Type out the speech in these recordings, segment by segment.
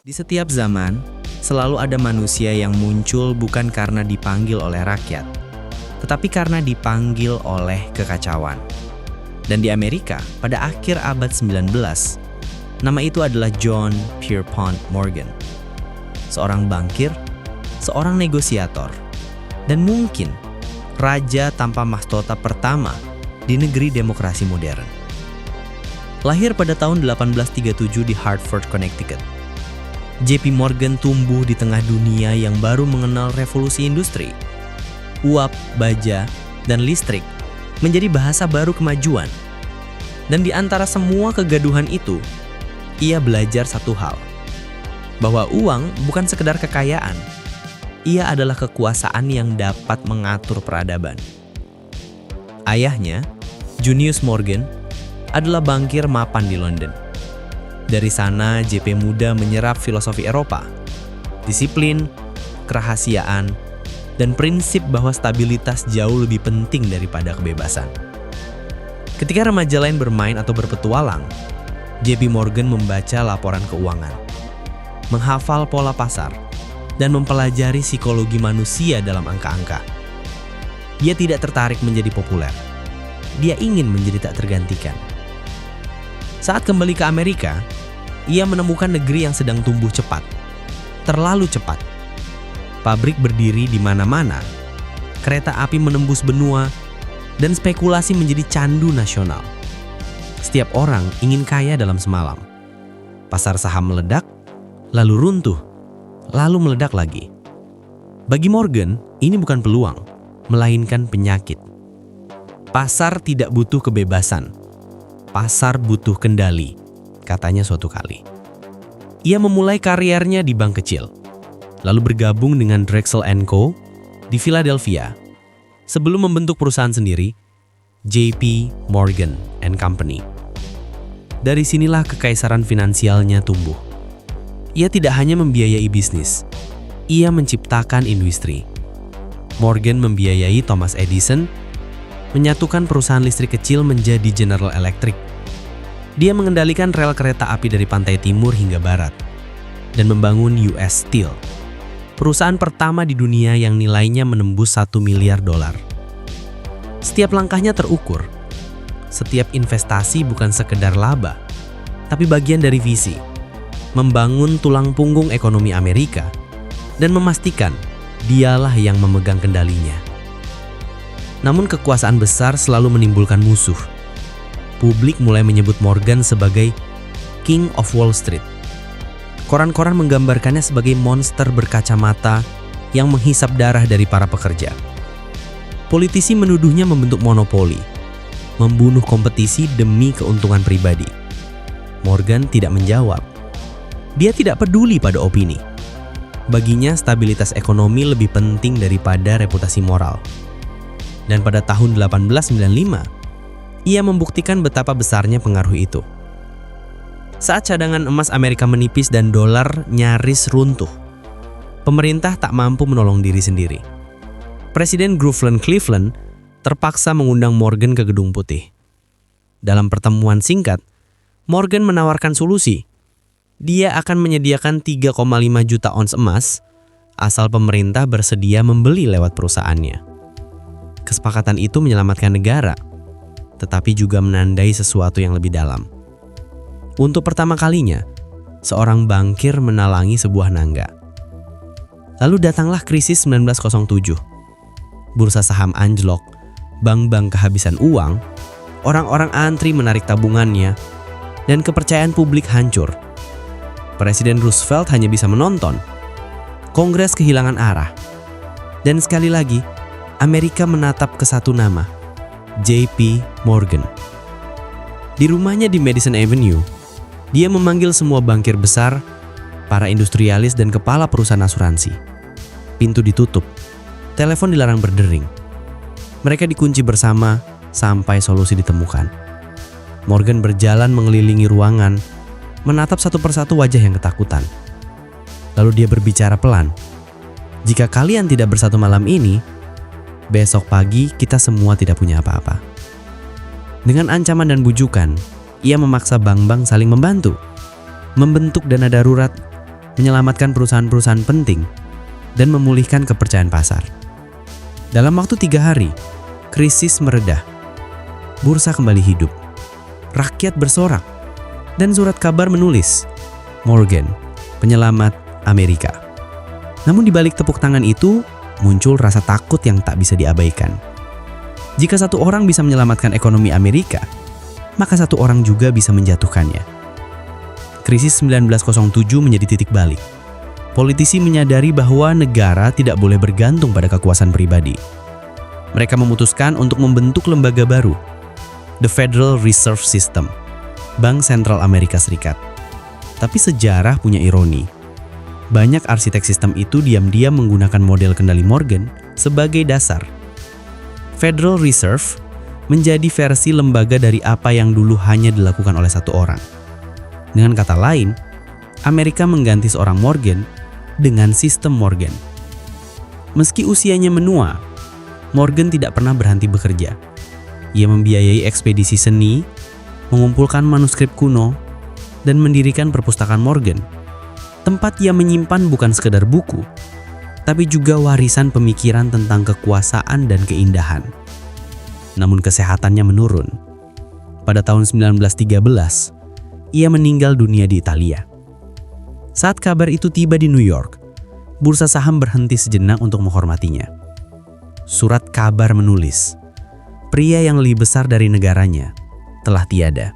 Di setiap zaman, selalu ada manusia yang muncul bukan karena dipanggil oleh rakyat, tetapi karena dipanggil oleh kekacauan. Dan di Amerika, pada akhir abad 19, nama itu adalah John Pierpont Morgan. Seorang bankir, seorang negosiator, dan mungkin raja tanpa mahkota pertama di negeri demokrasi modern. Lahir pada tahun 1837 di Hartford, Connecticut, JP Morgan tumbuh di tengah dunia yang baru mengenal revolusi industri. Uap, baja, dan listrik menjadi bahasa baru kemajuan. Dan di antara semua kegaduhan itu, ia belajar satu hal, bahwa uang bukan sekedar kekayaan. Ia adalah kekuasaan yang dapat mengatur peradaban. Ayahnya, Junius Morgan, adalah bankir mapan di London. Dari sana, JP muda menyerap filosofi Eropa, disiplin, kerahasiaan, dan prinsip bahwa stabilitas jauh lebih penting daripada kebebasan. Ketika remaja lain bermain atau berpetualang, JP Morgan membaca laporan keuangan, menghafal pola pasar, dan mempelajari psikologi manusia dalam angka-angka. Dia tidak tertarik menjadi populer. Dia ingin menjadi tak tergantikan. Saat kembali ke Amerika, ia menemukan negeri yang sedang tumbuh cepat, terlalu cepat. Pabrik berdiri di mana-mana, kereta api menembus benua, dan spekulasi menjadi candu nasional. Setiap orang ingin kaya dalam semalam. Pasar saham meledak, lalu runtuh, lalu meledak lagi. Bagi Morgan, ini bukan peluang, melainkan penyakit. Pasar tidak butuh kebebasan. Pasar butuh kendali, katanya suatu kali. Ia memulai karirnya di bank kecil, lalu bergabung dengan Drexel & Co. di Philadelphia, sebelum membentuk perusahaan sendiri, JP Morgan & Company. Dari sinilah kekaisaran finansialnya tumbuh. Ia tidak hanya membiayai bisnis, ia menciptakan industri. Morgan membiayai Thomas Edison, menyatukan perusahaan listrik kecil menjadi General Electric. Dia mengendalikan rel kereta api dari pantai timur hingga barat, dan membangun US Steel, perusahaan pertama di dunia yang nilainya menembus $1 miliar. Setiap langkahnya terukur. Setiap investasi bukan sekedar laba, tapi bagian dari visi, membangun tulang punggung ekonomi Amerika, dan memastikan dialah yang memegang kendalinya. Namun kekuasaan besar selalu menimbulkan musuh. Publik mulai menyebut Morgan sebagai King of Wall Street. Koran-koran menggambarkannya sebagai monster berkacamata yang menghisap darah dari para pekerja. Politisi menuduhnya membentuk monopoli, membunuh kompetisi demi keuntungan pribadi. Morgan tidak menjawab. Dia tidak peduli pada opini. Baginya stabilitas ekonomi lebih penting daripada reputasi moral. Dan pada tahun 1895, ia membuktikan betapa besarnya pengaruh itu. Saat cadangan emas Amerika menipis dan dolar nyaris runtuh, pemerintah tak mampu menolong diri sendiri. Presiden Groveland Cleveland terpaksa mengundang Morgan ke Gedung Putih. Dalam pertemuan singkat, Morgan menawarkan solusi. Dia akan menyediakan 3,5 juta ons emas asal pemerintah bersedia membeli lewat perusahaannya. Kesepakatan itu menyelamatkan negara, tetapi juga menandai sesuatu yang lebih dalam. Untuk pertama kalinya, seorang bankir menalangi sebuah nangga. Lalu datanglah krisis 1907. Bursa saham anjlok, bank-bank kehabisan uang, orang-orang antri menarik tabungannya, dan kepercayaan publik hancur. Presiden Roosevelt hanya bisa menonton. Kongres kehilangan arah. Dan sekali lagi, Amerika menatap ke satu nama, JP Morgan. Di rumahnya di Madison Avenue, dia memanggil semua bankir besar, para industrialis dan kepala perusahaan asuransi. Pintu ditutup, telepon dilarang berdering. Mereka dikunci bersama sampai solusi ditemukan. Morgan berjalan mengelilingi ruangan, menatap satu persatu wajah yang ketakutan. Lalu dia berbicara pelan. Jika kalian tidak bersatu malam ini, besok pagi kita semua tidak punya apa-apa. Dengan ancaman dan bujukan, ia memaksa bank-bank saling membantu, membentuk dana darurat, menyelamatkan perusahaan-perusahaan penting, dan memulihkan kepercayaan pasar. Dalam waktu 3 hari, krisis meredah, bursa kembali hidup, rakyat bersorak, dan surat kabar menulis, Morgan, penyelamat Amerika. Namun di balik tepuk tangan itu, muncul rasa takut yang tak bisa diabaikan. Jika satu orang bisa menyelamatkan ekonomi Amerika, maka satu orang juga bisa menjatuhkannya. Krisis 1907 menjadi titik balik. Politisi menyadari bahwa negara tidak boleh bergantung pada kekuasaan pribadi. Mereka memutuskan untuk membentuk lembaga baru, The Federal Reserve System, Bank Sentral Amerika Serikat. Tapi sejarah punya ironi. Banyak arsitek sistem itu diam-diam menggunakan model kendali Morgan sebagai dasar. Federal Reserve menjadi versi lembaga dari apa yang dulu hanya dilakukan oleh satu orang. Dengan kata lain, Amerika mengganti seorang Morgan dengan sistem Morgan. Meski usianya menua, Morgan tidak pernah berhenti bekerja. Ia membiayai ekspedisi seni, mengumpulkan manuskrip kuno, dan mendirikan perpustakaan Morgan. Tempat ia menyimpan bukan sekedar buku, tapi juga warisan pemikiran tentang kekuasaan dan keindahan. Namun kesehatannya menurun. Pada tahun 1913, ia meninggal dunia di Italia. Saat kabar itu tiba di New York, bursa saham berhenti sejenak untuk menghormatinya. Surat kabar menulis, pria yang lebih besar dari negaranya telah tiada.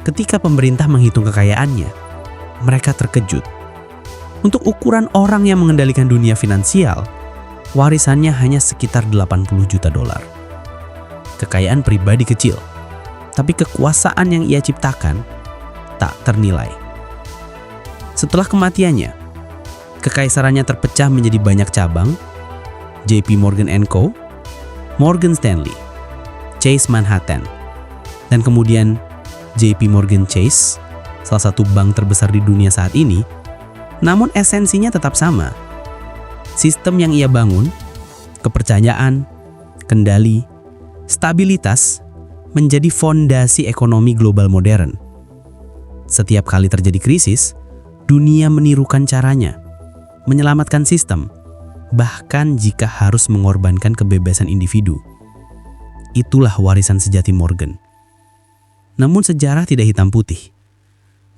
Ketika pemerintah menghitung kekayaannya, mereka terkejut. Untuk ukuran orang yang mengendalikan dunia finansial, warisannya hanya sekitar 80 juta dolar. Kekayaan pribadi kecil, tapi kekuasaan yang ia ciptakan tak ternilai. Setelah kematiannya, kekaisarannya terpecah menjadi banyak cabang, JP Morgan & Co., Morgan Stanley, Chase Manhattan, dan kemudian JP Morgan Chase, salah satu bank terbesar di dunia saat ini. Namun esensinya tetap sama. Sistem yang ia bangun, kepercayaan, kendali, stabilitas, menjadi fondasi ekonomi global modern. Setiap kali terjadi krisis, dunia menirukan caranya, menyelamatkan sistem, bahkan jika harus mengorbankan kebebasan individu. Itulah warisan sejati Morgan. Namun sejarah tidak hitam putih.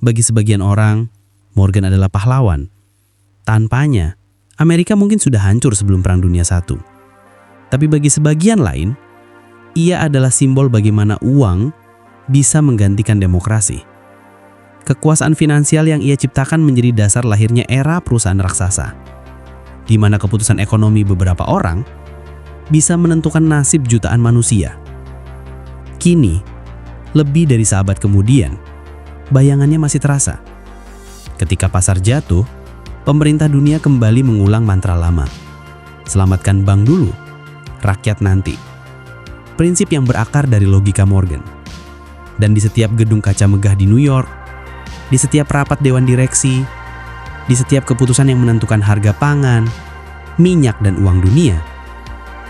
Bagi sebagian orang, Morgan adalah pahlawan. Tanpanya, Amerika mungkin sudah hancur sebelum Perang Dunia I. Tapi bagi sebagian lain, ia adalah simbol bagaimana uang bisa menggantikan demokrasi. Kekuasaan finansial yang ia ciptakan menjadi dasar lahirnya era perusahaan raksasa, di mana keputusan ekonomi beberapa orang bisa menentukan nasib jutaan manusia. Kini, lebih dari seabad kemudian, bayangannya masih terasa. Ketika pasar jatuh, pemerintah dunia kembali mengulang mantra lama. Selamatkan bank dulu, rakyat nanti. Prinsip yang berakar dari logika Morgan. Dan di setiap gedung kaca megah di New York, di setiap rapat dewan direksi, di setiap keputusan yang menentukan harga pangan, minyak dan uang dunia,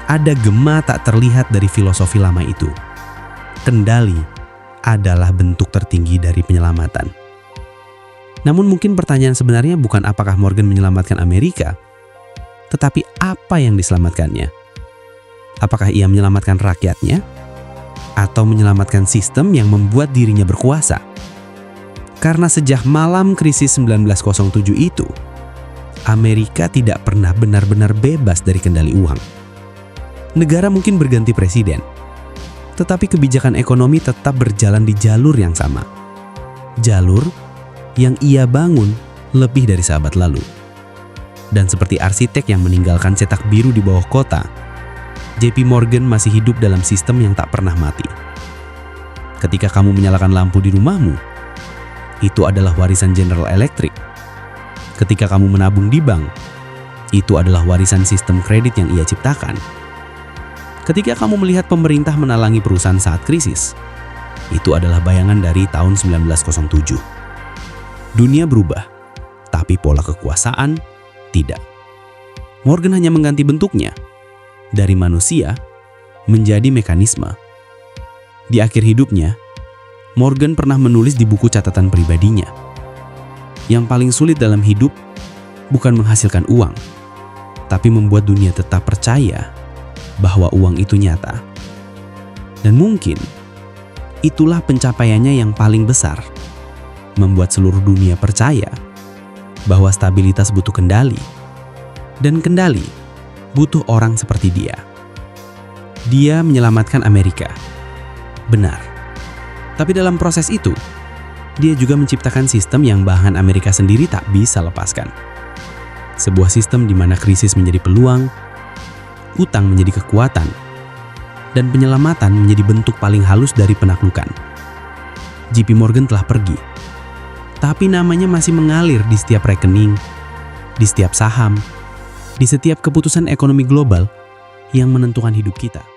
ada gema tak terlihat dari filosofi lama itu. Kendali adalah bentuk tertinggi dari penyelamatan. Namun mungkin pertanyaan sebenarnya bukan apakah Morgan menyelamatkan Amerika, tetapi apa yang diselamatkannya? Apakah ia menyelamatkan rakyatnya? Atau menyelamatkan sistem yang membuat dirinya berkuasa? Karena sejak malam krisis 1907 itu, Amerika tidak pernah benar-benar bebas dari kendali uang. Negara mungkin berganti presiden, tetapi kebijakan ekonomi tetap berjalan di jalur yang sama. Jalur yang ia bangun lebih dari seabad lalu. Dan seperti arsitek yang meninggalkan cetak biru di bawah kota, JP Morgan masih hidup dalam sistem yang tak pernah mati. Ketika kamu menyalakan lampu di rumahmu, itu adalah warisan General Electric. Ketika kamu menabung di bank, itu adalah warisan sistem kredit yang ia ciptakan. Ketika kamu melihat pemerintah menalangi perusahaan saat krisis, itu adalah bayangan dari tahun 1907. Dunia berubah, tapi pola kekuasaan tidak. Morgan hanya mengganti bentuknya, dari manusia menjadi mekanisme. Di akhir hidupnya, Morgan pernah menulis di buku catatan pribadinya, Yang paling sulit dalam hidup bukan menghasilkan uang, tapi membuat dunia tetap percaya bahwa uang itu nyata. Dan mungkin itulah pencapaiannya yang paling besar, membuat seluruh dunia percaya bahwa stabilitas butuh kendali, dan kendali butuh orang seperti dia. Dia menyelamatkan Amerika, benar. Tapi dalam proses itu, dia juga menciptakan sistem yang bahan Amerika sendiri tak bisa lepaskan. Sebuah sistem di mana krisis menjadi peluang, utang menjadi kekuatan, dan penyelamatan menjadi bentuk paling halus dari penaklukan. JP Morgan telah pergi, tapi namanya masih mengalir di setiap rekening, di setiap saham, di setiap keputusan ekonomi global yang menentukan hidup kita.